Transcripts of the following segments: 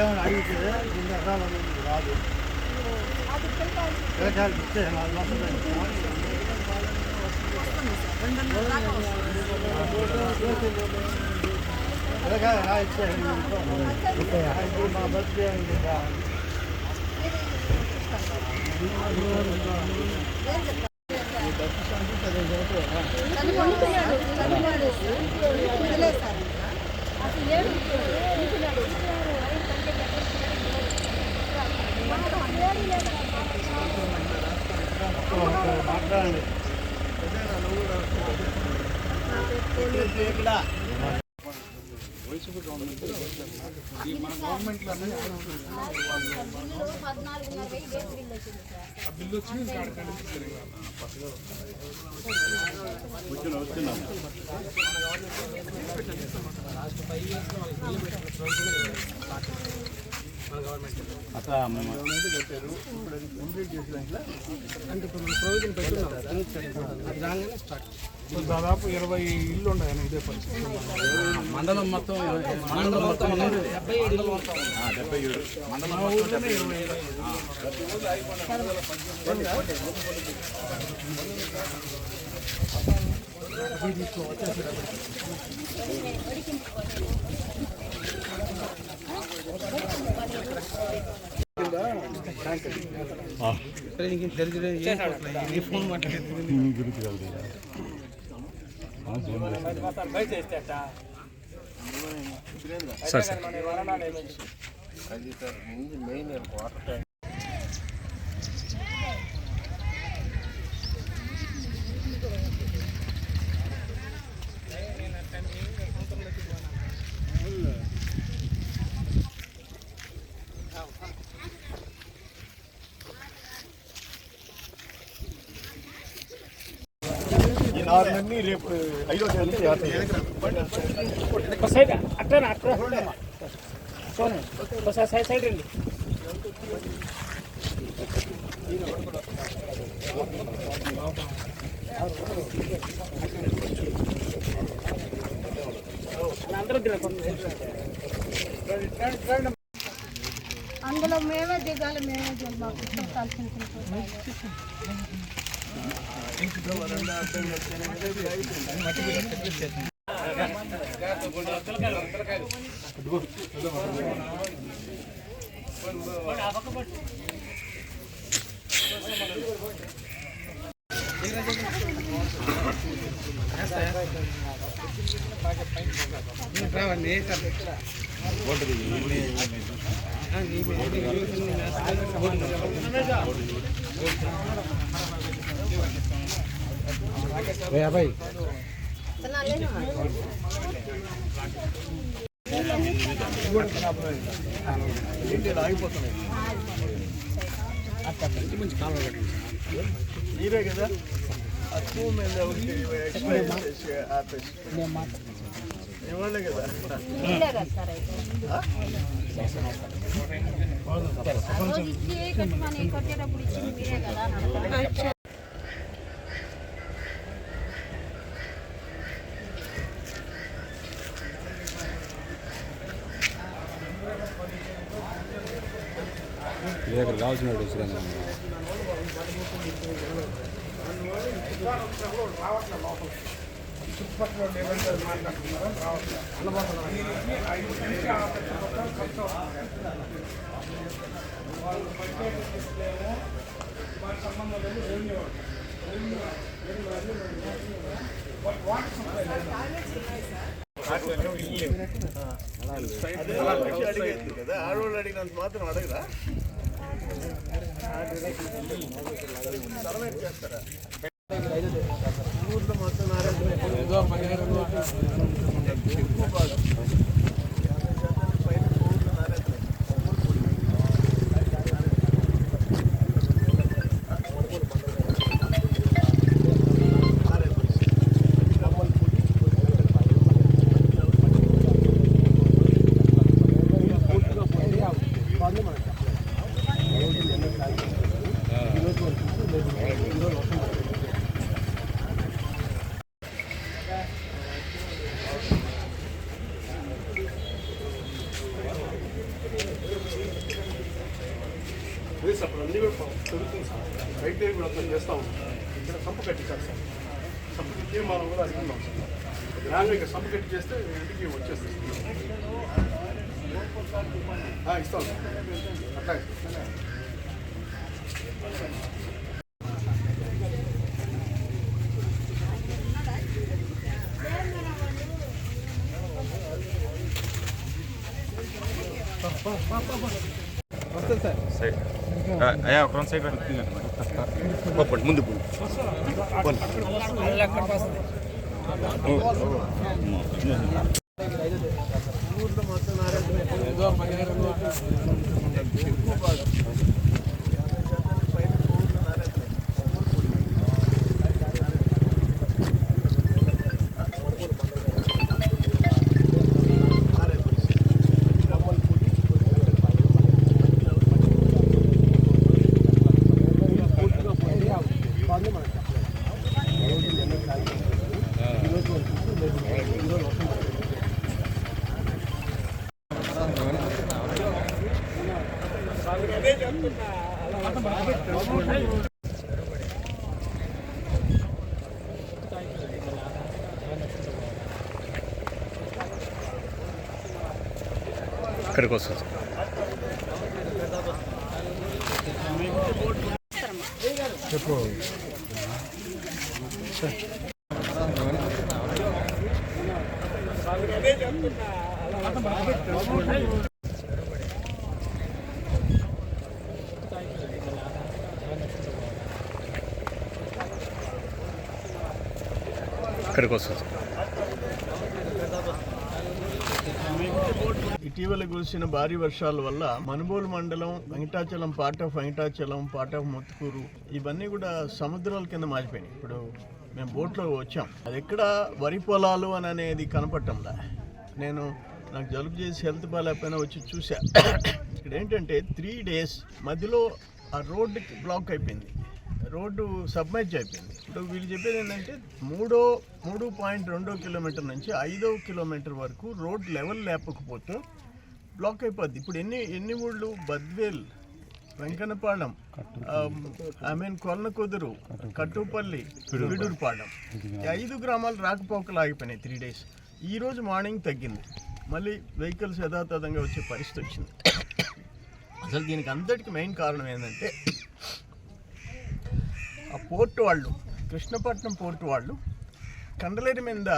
ఏమైనా అడిగితే దీన్ని ఎకరాలు రాదు పిల్లకాయలు ఇస్తే 4 మాసాలు పిల్లకాయ ఇస్తే మా బర్త్డే అయింది మాట్లాడండి వైసీపీ గవర్నమెంట్ మన గవర్నమెంట్లో బిల్లు వచ్చింది అట్లా కట్టారు ఇప్పుడు అది కంప్లీట్ చేసినాక అంటే ఇప్పుడు మనం ప్రొవిజన్ పెట్టున్నాం అది రాగానే స్టార్ట్ దాదాపు 20 ఇళ్ళు ఉన్నాయి ఇదే పరిస్థితి మండలం మొత్తం మండలం మొత్తం 77 మండలం మొత్తం 70 ఫోన్ నార్మల్ని రేపు 5వ తేదీ సైడ్ అట్లా సైడ్ సైడ్ రండి అందులో మేమే దిగాలి మాకు भाई ఆగిపోతున్నాయి మంచి కాలం మీరే కదా అచ్చు మీద ఇవ్వలే కదా ఇక్కడ కావాల్సిన చుట్టుపక్కల సంబంధం లేదు కదా ఆడవాళ్ళు అడిగినంత మాత్రం అడగరా చేస్తారా ఊర్లో మొత్తం జరుగుతుంది సార్. రైట్ కూడా అట్లా చేస్తూ ఉంటాం. ఇక్కడ సంపు కట్టించాలి సార్. సంపు కట్టి మనం కూడా అనుకున్నాం సార్. గ్రాండ్గా ఇక్కడ సంపు కట్టి చేస్తే ఇంటికి వచ్చేస్తుంది. ఇస్తాం సార్. అట్లా వస్తుంది సార్. సైడ్ అయ్యా ఒక సైడ్ పోండి ముందు ఇక్కడికి వస్తుంది. చెప్పు ఇక్కడికి వస్తుంది. ఇటీవల కురిసిన భారీ వర్షాల వల్ల మనుబోలు మండలం Venkatachalam, part of Venkatachalam, part of Muthukur ఇవన్నీ కూడా సముద్రాల కింద మారిపోయినాయి. ఇప్పుడు మేము బోట్లో వచ్చాం. అది ఎక్కడ వరి పొలాలు అని అనేది కనపడటంలా. నాకు జలుబు చేసి హెల్త్ బాగాలేకపోయినా వచ్చి చూసా. ఇక్కడ ఏంటంటే 3 days మధ్యలో ఆ రోడ్డుకి బ్లాక్ అయిపోయింది. రోడ్డు సబ్మెర్జ్ అయిపోయింది. ఇప్పుడు వీళ్ళు చెప్పేది ఏంటంటే 3.2 కిలోమీటర్ నుంచి 5వ కిలోమీటర్ వరకు రోడ్ లెవెల్ లేకపోతే బ్లాక్ అయిపోద్ది. ఇప్పుడు ఎన్ని ఊళ్ళు? బద్వేల్, వెంకన్నపాలెం, కొల్లకుదురు, కట్టుపల్లి, విడూరుపాలెం, 5 గ్రామాలు రాకపోకలు ఆగిపోయినాయి 3 days. ఈరోజు మార్నింగ్ తగ్గింది. మళ్ళీ వెహికల్స్ యథాతథంగా వచ్చే పరిస్థితి వచ్చింది. అసలు దీనికి అంతటికి మెయిన్ కారణం ఏంటంటే ఆ పోర్టు వాళ్ళు, కృష్ణపట్నం పోర్టు వాళ్ళు కండలేరు మీద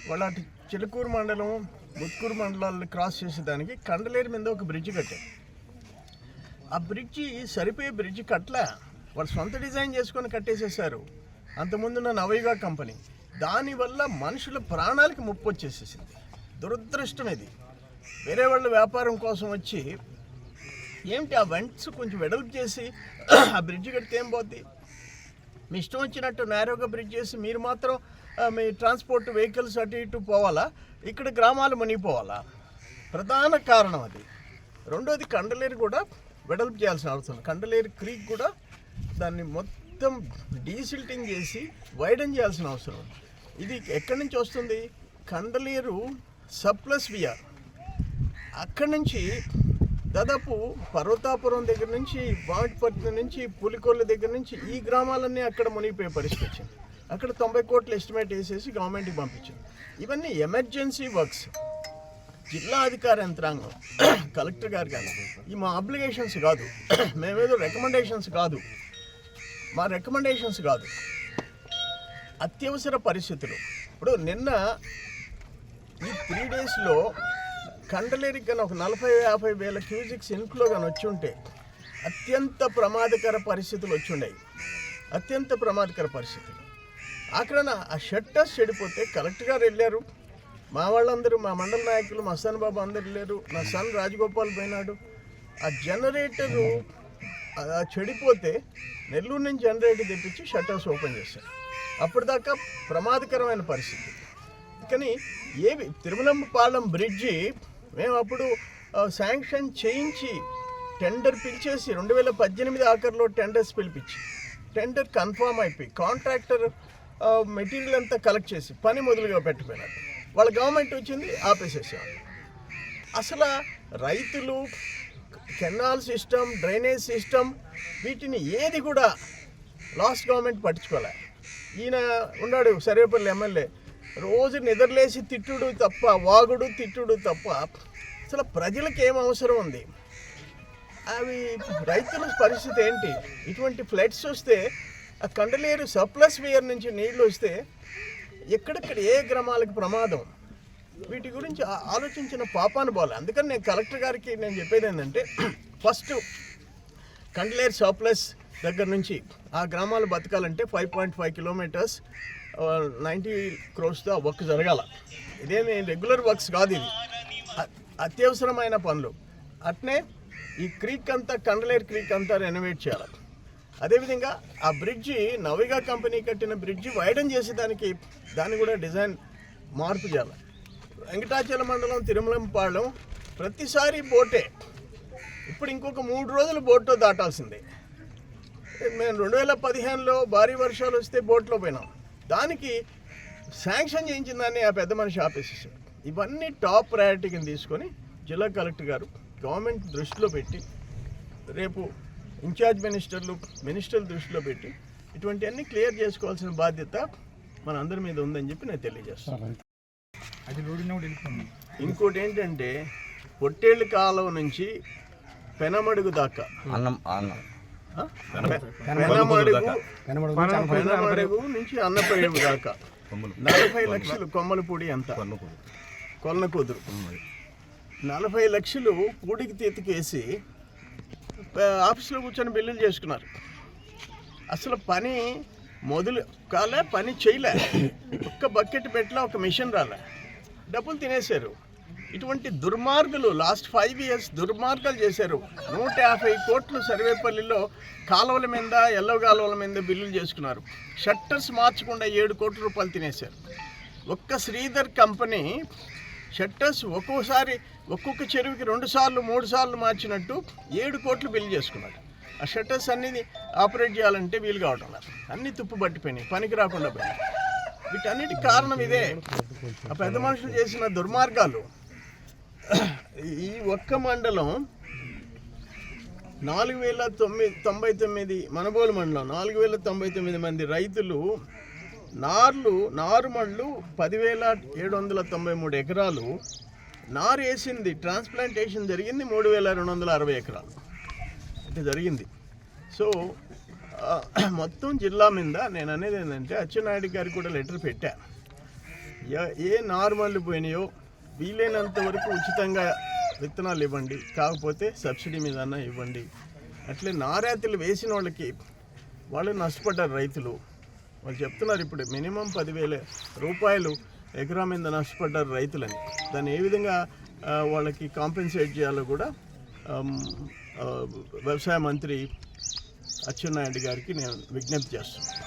వాళ్ళ చిలుకూరు మండలం, ముత్తుకూరు మండలాలను క్రాస్ చేసేదానికి కండలేరు మీద ఒక బ్రిడ్జ్ కట్టారు. ఆ బ్రిడ్జి సరిపోయే బ్రిడ్జ్ కట్టలే, వాళ్ళు సొంత డిజైన్ చేసుకొని కట్టేసేసారు. అంతకుముందున్న నవయుగ కంపెనీ. దానివల్ల మనుషుల ప్రాణాలకి ముప్పు వచ్చేసేసింది. దురదృష్టం ఇది. వేరే వాళ్ళ వ్యాపారం కోసం వచ్చి ఏమిటి ఆ వెంట్స్ కొంచెం వెడల్పు చేసి ఆ బ్రిడ్జ్ కడితే ఏం పోద్ది? మీ ఇష్టం వచ్చినట్టు నేరోగా బ్రిడ్జ్ చేసి మీరు మాత్రం మీ ట్రాన్స్పోర్ట్ వెహికల్స్ అటు ఇటు పోవాలా? ఇక్కడ గ్రామాలు మునిగిపోవాలా? ప్రధాన కారణం అది. రెండోది కండలేరు కూడా వెడల్పు చేయాల్సిన అవసరం. కండలేరు క్రీక్ కూడా దాన్ని మొత్తం డీసిల్టింగ్ చేసి వైడన్ చేయాల్సిన అవసరం. ఇది ఎక్కడి నుంచి వస్తుంది? కండలేరు సప్లస్ విఆర్. అక్కడి నుంచి దాదాపు పర్వతాపురం దగ్గర నుంచి, వాటిపట్నం నుంచి, పులికొల్లు దగ్గర నుంచి ఈ గ్రామాలన్నీ అక్కడ మునిగిపోయే పరిస్థితి వచ్చింది. అక్కడ 90 కోట్లు ఎస్టిమేట్ వేసేసి గవర్నమెంట్కి పంపించింది. ఇవన్నీ ఎమర్జెన్సీ వర్క్స్. జిల్లా అధికార యంత్రాంగం, కలెక్టర్ గారు కానీ ఈ మా అబ్లిగేషన్స్ కాదు, మేమేదో రికమెండేషన్స్ కాదు, మా రికమెండేషన్స్ కాదు, అత్యవసర పరిస్థితులు. ఇప్పుడు నిన్న ఈ 3 daysలో కండలేరికి కానీ ఒక 40-50 వేల క్యూజిక్స్ ఇన్ఫ్లో కానీ వచ్చి ఉంటే అత్యంత ప్రమాదకర పరిస్థితులు వచ్చి ఉన్నాయి. అత్యంత ప్రమాదకర పరిస్థితులు. అక్కడ ఆ షట్టర్స్ చెడిపోతే కలెక్టర్ గారు వెళ్ళారు. మా వాళ్ళందరూ, మా మండల నాయకులు, మా సన్ బాబు అందరు వెళ్ళారు. నా సన్ రాజగోపాల్ పోయినాడు. ఆ జనరేటరు చెడిపోతే నెల్లూరు నుంచి జనరేటర్ తెప్పించి షట్టర్స్ ఓపెన్ చేశారు. అప్పటిదాకా ప్రమాదకరమైన పరిస్థితి. కానీ తిరుమలంపాలెం బ్రిడ్జి మేము అప్పుడు శాంక్షన్ చేయించి టెండర్ పిలిచేసి 2018 ఆఖరిలో టెండర్స్ పిలిపించి టెండర్ కన్ఫామ్ అయిపోయి కాంట్రాక్టర్ మెటీరియల్ అంతా కలెక్ట్ చేసి పని మొదలుగా పెట్టిపోయినారు. వాళ్ళ గవర్నమెంట్ వచ్చింది, ఆపేసేసారు. అసలు రైతులు కెనాల్ సిస్టమ్, డ్రైనేజ్ సిస్టమ్, వీటిని ఏది కూడా లాస్ట్ గవర్నమెంట్ పట్టించుకోలే. ఈయన ఉన్నాడు సర్వేపల్లి ఎమ్మెల్యే, రోజు నిద్రలేసి తిట్టుడు తప్ప, వాగుడు తిట్టుడు తప్ప అసలు ప్రజలకు ఏం అవసరం ఉంది? అవి రైతుల పరిస్థితి ఏంటి? ఇటువంటి ఫ్లడ్స్ వస్తే ఆ కండలేరు సర్ప్లస్ వేయర్ నుంచి నీళ్లు వస్తే ఎక్కడెక్కడ ఏ గ్రామాలకు ప్రమాదం, వీటి గురించి ఆలోచించిన పాపాను పోలే. అందుకని నేను కలెక్టర్ గారికి నేను చెప్పేది ఏంటంటే, ఫస్ట్ కండలేరు సర్ప్లస్ దగ్గర నుంచి ఆ గ్రామాలు బతకాలంటే 5.5 కిలోమీటర్స్ 90 crores వర్క్ జరగాల. ఇదేమి రెగ్యులర్ వర్క్స్ కాదు, ఇది అత్యవసరమైన పనులు. అట్నే ఈ క్రీక్ అంతా, కండలేరు క్రీక్ అంతా రెనోవేట్ చేయాలి. అదేవిధంగా ఆ బ్రిడ్జి నవిగా కంపెనీ కట్టిన బ్రిడ్జి వైడన్ చేసేదానికి దాన్ని కూడా డిజైన్ మార్పు చేయాలి. వెంకటాచల మండలం తిరుమలంపాళెం ప్రతిసారి బోటే, ఇప్పుడు ఇంకొక 3 రోజులు బోట్తో దాటాల్సిందే. మేము 2015లో భారీ వర్షాలు వస్తే బోట్లో పోయినాం, దానికి శాంక్షన్ చేయించిన దాన్ని ఆ పెద్ద మనిషి ఆపేసేసాడు. ఇవన్నీ టాప్ ప్రయారిటీ కింద తీసుకొని జిల్లా కలెక్టర్ గారు గవర్నమెంట్ దృష్టిలో పెట్టి, రేపు ఇన్ఛార్జ్ మినిస్టర్ల దృష్టిలో పెట్టి ఇటువంటివన్నీ క్లియర్ చేసుకోవాల్సిన బాధ్యత మన అందరి మీద ఉందని చెప్పి నేను తెలియజేస్తాను. ఇంకోటి ఏంటంటే, పొట్టేళ్ళ కాలువ నుంచి పెనమడుగు దాకా, పెనమడుగు నుంచి అన్నపడుగు దాకా 40 లక్షలు కొమ్మలపూడి అంతా కొలన కుదురు 40 లక్షలు పూడికి తీతకేసి ఆఫీస్లో కూర్చొని బిల్లులు చేసుకున్నారు. అసలు పని మొదలు కాలే, పని చేయలే, ఒక్క బకెట్ పెట్టలే, ఒక మిషన్ రాలే, డబ్బులు తినేశారు. ఇటువంటి దుర్మార్గులు లాస్ట్ 5 years దుర్మార్గాలు చేశారు. 150 కోట్లు సర్వేపల్లిలో కాలువల మీద, ఎల్లవ కాలువల మీద బిల్లులు చేసుకున్నారు. షట్టర్స్ మార్చకుండా 7 కోట్ల రూపాయలు తినేశారు. ఒక్క శ్రీధర్ కంపెనీ షట్టర్స్ ఒక్కొక్క చెరువుకి 2 సార్లు 3 సార్లు మార్చినట్టు 7 కోట్లు బిల్లు చేసుకున్నారు. ఆ షట్టర్స్ అన్ని ఆపరేట్ చేయాలంటే వీలు కావడం లేదు, అన్నీ తుప్పు పట్టిపోయినాయి, పనికి రాకుండా పోయినాయి. వీటన్నిటికి కారణం ఇదే, ఆ పెద్ద మనుషులు చేసిన దుర్మార్గాలు. ఈ ఒక్క మండలం 4099, మనబోలు మండలం 4099 మంది రైతులు నారుమళ్ళు 10,793 ఎకరాలు నారు వేసింది. ట్రాన్స్ప్లాంటేషన్ జరిగింది 3,260 ఎకరాలు అంటే జరిగింది. సో మొత్తం జిల్లా మీద నేను అనేది ఏంటంటే, అచ్చెన్నాయుడు గారికి కూడా లెటర్ పెట్టా, ఏ నారుమళ్ళు పోయినాయో వీలైనంత వరకు ఉచితంగా విత్తనాలు ఇవ్వండి, కాకపోతే సబ్సిడీ మీద ఇవ్వండి. అట్లే నారాతులు వేసిన వాళ్ళకి వాళ్ళు నష్టపడ్డారు రైతులు. వాళ్ళు చెప్తున్నారు ఇప్పుడు మినిమం 10,000 రూపాయలు ఎకరా మీద నష్టపడ్డారు రైతులని. దాన్ని ఏ విధంగా వాళ్ళకి కాంపెన్సేట్ చేయాలో కూడా వ్యవసాయ మంత్రి అచ్చెన్నాయుడు గారికి నేను విజ్ఞప్తి చేస్తున్నాను.